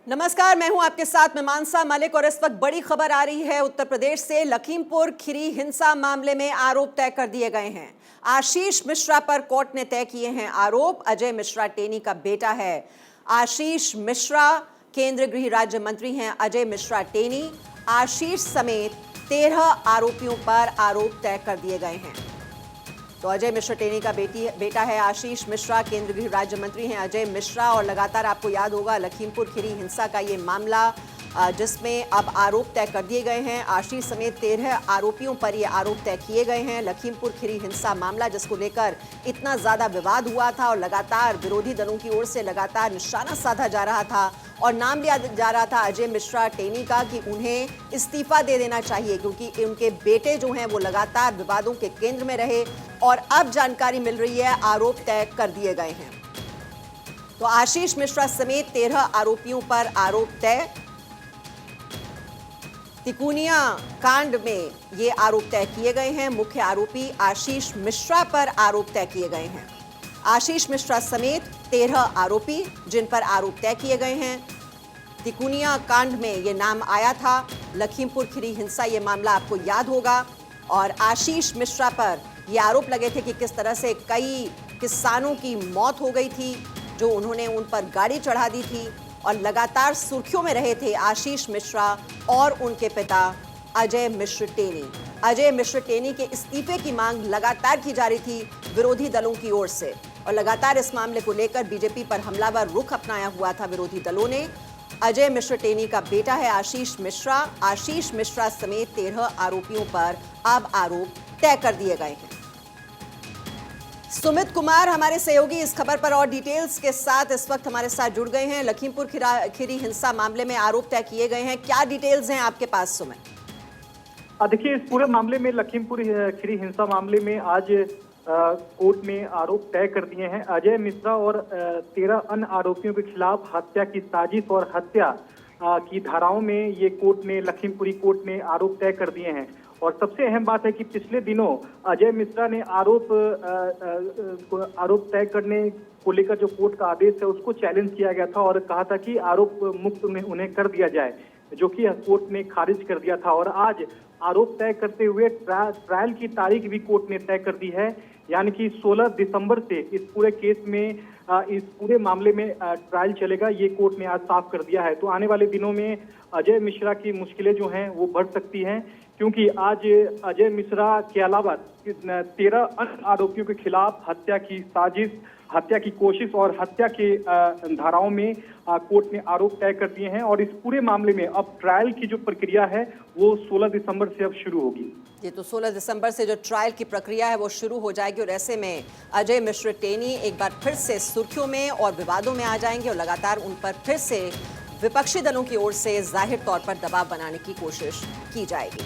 नमस्कार, मैं हूं आपके साथ में मानसा मलिक और इस वक्त बड़ी खबर आ रही है उत्तर प्रदेश से। लखीमपुर खीरी हिंसा मामले में आरोप तय कर दिए गए हैं। आशीष मिश्रा पर कोर्ट ने तय किए हैं आरोप। अजय मिश्रा टेनी का बेटा है आशीष मिश्रा, केंद्रीय गृह राज्य मंत्री हैं अजय मिश्रा टेनी। आशीष समेत 13 आरोपियों पर आरोप तय कर दिए गए हैं। तो अजय मिश्रा टेनी का बेटा है आशीष मिश्रा, केंद्रीय गृह राज्य मंत्री हैं अजय मिश्रा। और लगातार आपको याद होगा लखीमपुर खीरी हिंसा का ये मामला जिसमें अब आरोप तय कर दिए गए हैं। आशीष समेत 13 आरोपियों पर ये आरोप तय किए गए हैं। लखीमपुर खीरी हिंसा मामला जिसको लेकर इतना ज्यादा विवाद हुआ था और लगातार विरोधी दलों की ओर से लगातार निशाना साधा जा रहा था और नाम लिया जा रहा था अजय मिश्रा टेनी का कि उन्हें इस्तीफा दे देना चाहिए क्योंकि उनके बेटे जो हैं वो लगातार विवादों के केंद्र में रहे। और अब जानकारी मिल रही है आरोप तय कर दिए गए हैं। तो आशीष मिश्रा समेत 13 आरोपियों पर आरोप तय। तिकोनिया कांड में ये आरोप तय किए गए हैं। मुख्य आरोपी आशीष मिश्रा पर आरोप तय किए गए हैं। आशीष मिश्रा समेत 13 आरोपी जिन पर आरोप तय किए गए हैं। तिकोनिया कांड में ये नाम आया था। लखीमपुर खीरी हिंसा ये मामला आपको याद होगा। और आशीष मिश्रा पर ये आरोप लगे थे कि किस तरह से कई किसानों की मौत हो गई थी जो उन्होंने उन पर गाड़ी चढ़ा दी थी। और लगातार सुर्खियों में रहे थे आशीष मिश्रा और उनके पिता अजय मिश्र टेनी। अजय मिश्र टेनी के इस्तीफे की मांग लगातार की जा रही थी विरोधी दलों की ओर से। और लगातार इस मामले को लेकर बीजेपी पर हमलावर रुख अपनाया हुआ था विरोधी दलों ने। अजय मिश्र टेनी का बेटा है आशीष मिश्रा। आशीष मिश्रा समेत 13 आरोपियों पर अब आरोप तय कर दिए गए हैं। सुमित कुमार हमारे सहयोगी इस खबर पर और डिटेल्स के साथ इस वक्त हमारे साथ जुड़ गए हैं। लखीमपुर खीरी हिंसा मामले में आरोप तय किए गए हैं, क्या डिटेल्स हैं आपके पास सुमित? देखिए, इस पूरे मामले में लखीमपुर खीरी हिंसा मामले में आज कोर्ट में आरोप तय कर दिए हैं। अजय मिश्रा और 13 अन्य आरोपियों के खिलाफ हत्या की साजिश और हत्या की धाराओं में ये कोर्ट ने लखीमपुरी कोर्ट ने आरोप तय कर दिए हैं। और सबसे अहम बात है कि पिछले दिनों अजय मिश्रा ने आरोप तय करने को लेकर जो कोर्ट का आदेश है उसको चैलेंज किया गया था और कहा था कि आरोप मुक्त उन्हें कर दिया जाए, जो कि कोर्ट ने खारिज कर दिया था। और आज आरोप तय करते हुए ट्रायल की तारीख भी कोर्ट ने तय कर दी है, यानी कि 16 दिसंबर से इस पूरे केस में इस पूरे मामले में ट्रायल चलेगा, ये कोर्ट ने आज साफ कर दिया है। तो आने वाले दिनों में अजय मिश्रा की मुश्किलें जो हैं वो बढ़ सकती हैं, क्योंकि आज अजय मिश्रा के अलावा 13 अन्य आरोपियों के खिलाफ हत्या की साजिश, हत्या की कोशिश और हत्या के धाराओं में कोर्ट ने आरोप तय कर दिए हैं। और इस पूरे मामले में अब ट्रायल की जो प्रक्रिया है वो 16 दिसंबर से अब शुरू होगी। ये तो 16 दिसंबर से जो ट्रायल की प्रक्रिया है वो शुरू हो जाएगी और ऐसे में अजय मिश्र टेनी एक बार फिर से सुर्खियों में और विवादों में आ जाएंगे और लगातार उन पर फिर से विपक्षी दलों की ओर से जाहिर तौर पर दबाव बनाने की कोशिश की जाएगी।